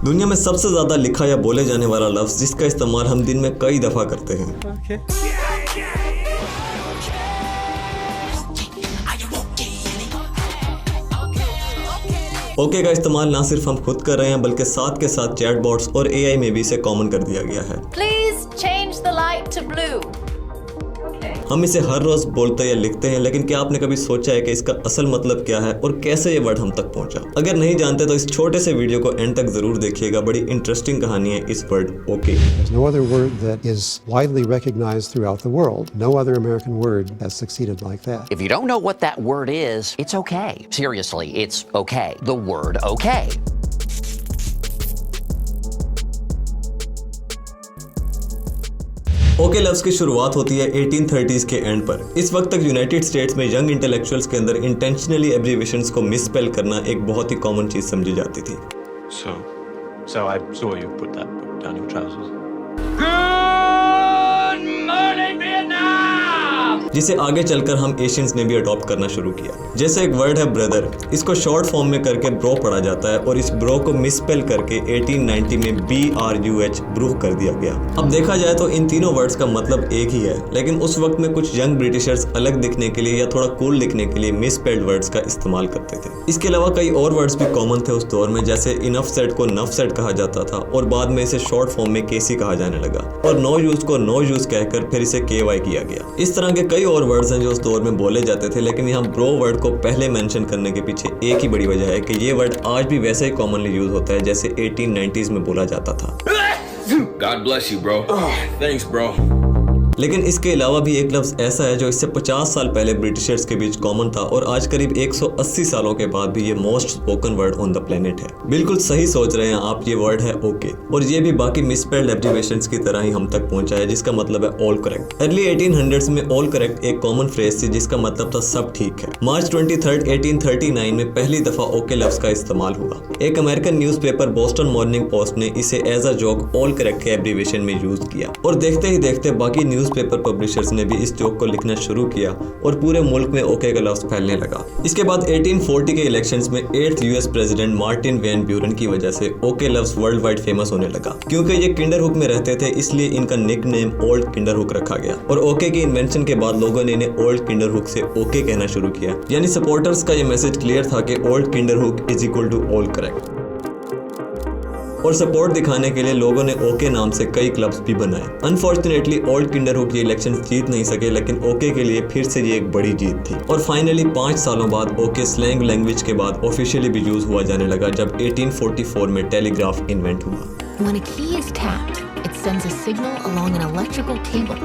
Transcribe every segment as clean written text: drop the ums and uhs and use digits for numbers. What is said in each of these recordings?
दुनिया में सबसे ज्यादा लिखा या बोले जाने वाला लफ्ज जिसका इस्तेमाल हम दिन में कई दफा करते हैं। ओके का इस्तेमाल ना सिर्फ हम खुद कर रहे हैं बल्कि साथ के साथ चैटबॉट्स और एआई में भी इसे कॉमन कर दिया गया है। Please change the light to blue. हम इसे हर रोज बोलते या लिखते हैं, लेकिन क्या आपने कभी सोचा है कि इसका असल मतलब क्या है और कैसे ये वर्ड हम तक पहुंचा? अगर नहीं जानते तो इस छोटे से वीडियो को एंड तक जरूर देखिएगा। बड़ी इंटरेस्टिंग कहानी है इस word okay. There's no other word that is widely recognized throughout the world. No other American word has succeeded like that. If you don't know what that word is, it's okay. Seriously, it's okay. The word okay. Okay लफ्ज की शुरुआत होती है 1830s के and पर। इस वक्त तक यूनाइटेड स्टेट्स में यंग इंटेलेक्चुअल्स के अंदर इंटेंशनली एब्रिविएशंस को मिसस्पेल करना एक बहुत ही कॉमन चीज समझी जाती थी। So I saw you put that book down your trousers. जिसे आगे चलकर हम एशियंस ने भी अडॉप्ट करना शुरू किया। जैसे एक वर्ड है ब्रदर, इसको शॉर्ट फॉर्म में करके ब्रो पढ़ा जाता है और इस ब्रो को मिसस्पेल करके 1890 में BRUH ब्रू कर दिया गया। अब देखा जाए तो इन तीनों वर्ड्स का मतलब एक ही है, लेकिन उस वक्त में कुछ यंग ब्रिटिशर्स अलग दिखने के लिए या थोड़ा कूल दिखने के लिए मिसस्पेल्ड वर्ड्स का इस्तेमाल करते थे। इसके अलावा कई और वर्ड्स भी कॉमन थे उस दौर में, जैसे इनफ सेट को नफ सेट कहा जाता था और बाद में इसे शॉर्ट फॉर्म में केसी कहा जाने लगा, और नो यूज को नो यूज कहकर फिर इसे KY किया गया। इस तरह के कई और वर्ड्स हैं जो उस दौर में बोले जाते थे, लेकिन यहाँ ब्रो वर्ड को पहले मेंशन करने के पीछे एक ही बड़ी वजह है कि ये वर्ड आज भी वैसे ही कॉमनली यूज होता है जैसे 1890s में बोला जाता था। God bless you, bro. Thanks, bro. लेकिन इसके अलावा भी एक लफ्ज ऐसा है जो इससे 50 साल पहले ब्रिटिशर्स के बीच कॉमन था और आज करीब 180 सालों के बाद भी ये most spoken word on the planet है। बिल्कुल सही सोच रहे हैं आप, ये वर्ड है ओके, और ये भी बाकी मिसस्पेल्ड एब्रिविएशंस की तरह ही हम तक पहुंचा है, जिसका मतलब है ऑल करेक्ट। अर्ली 1800s में ऑल करेक्ट एक कॉमन फ्रेज थी जिसका मतलब था सब ठीक है। मार्च 23, 1839 में पहली दफा ओके लफ्ज का इस्तेमाल हुआ। एक American newspaper Boston Morning Post ने इसे as a joke all correct के एब्रिविएशन में यूज किया, और देखते ही देखते बाकी न्यूज़पेपर पब्लिशर्स ने भी इस जोक को लिखना शुरू किया और पूरे मुल्क में ओके का लफ्ज फैलने लगा। इसके बाद 1840 के इलेक्शंस में 8th US president Martin Van Buren की वजह से ओके लफ्ज वर्ल्ड वाइड फेमस होने लगा। क्योंकि ये किंडर हुक में रहते थे इसलिए इनका nickname old Kinderhook रखा गया, और ओके की इन्वेंशन के बाद लोगों ने इन्हें ओल्ड किंडर हुक से ओके कहना शुरू किया। यानी सपोर्टर्स का ये मैसेज क्लियर था कि old Kinderhook is equal to all correct. और सपोर्ट दिखाने के लिए लोगों ने ओके नाम से कई क्लब्स भी बनाए। अनफॉर्चुनेटली ओल्ड किंडर हुक ये इलेक्शन जीत नहीं सके, लेकिन ओके के लिए फिर से ये एक बड़ी जीत थी। और फाइनली 5 सालों बाद ओके स्लैंग लैंग्वेज के बाद ऑफिशियली भी यूज हुआ जाने लगा जब 1844 में टेलीग्राफ इन्वेंट हुआ। When a key is tapped, it sends a signal along an electrical cable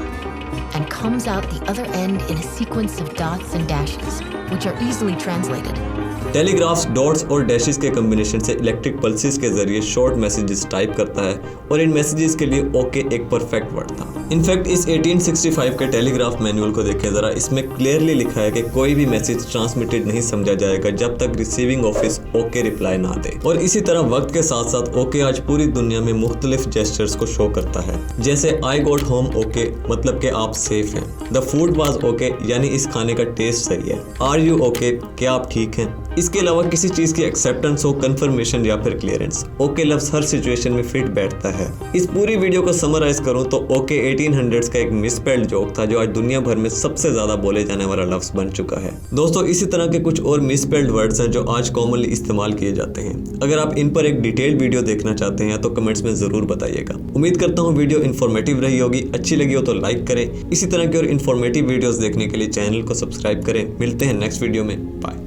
and comes out the other end in a sequence of dots and dashes, which are easily translated. Telegraphs dots और dashes के combination से electric pulses के जरिए short messages type करता है, और इन messages के लिए ओके एक परफेक्ट वर्ड था। इनफैक्ट इस 1865 के टेलीग्राफ मैनुअल को देखें जरा, इसमें क्लियरली लिखा है कि कोई भी मैसेज ट्रांसमिटेड नहीं समझा जाएगा जब तक रिसीविंग ऑफिस ओके रिप्लाई ना दे। और इसी तरह वक्त के साथ साथ ओके आज पूरी दुनिया में मुख्तलिफ जेस्चर्स को शो करता है, जैसे आई गोट होम ओके मतलब कि आप सेफ हैं, द फूड वाज ओके यानी इस खाने का टेस्ट सही है, आर यू ओके क्या आप ठीक हैं। इसके अलावा किसी चीज की एक्सेप्टेंस हो, कंफर्मेशन या फिर क्लियरेंस, ओके लफ्ज हर सिचुएशन में फिट बैठता है। इस पूरी वीडियो को समराइज करूं तो ओके 1800s का एक मिसस्पेल्ड जोक था जो आज दुनिया भर में सबसे ज्यादा बोले जाने वाला लफ्ज बन चुका है। दोस्तों इसी तरह के कुछ और मिसस्पेल्ड वर्ड्स हैं जो आज कॉमनली इस्तेमाल किए जाते हैं। अगर आप इन पर एक डिटेल्ड वीडियो देखना चाहते हैं तो कमेंट्स में जरूर बताइएगा। उम्मीद करता हूँ वीडियो इन्फॉर्मेटिव रही होगी। अच्छी लगी हो तो लाइक करें। इसी तरह की और इन्फॉर्मेटिव वीडियोस देखने के लिए चैनल को सब्सक्राइब करें। मिलते हैं नेक्स्ट वीडियो में। बाय।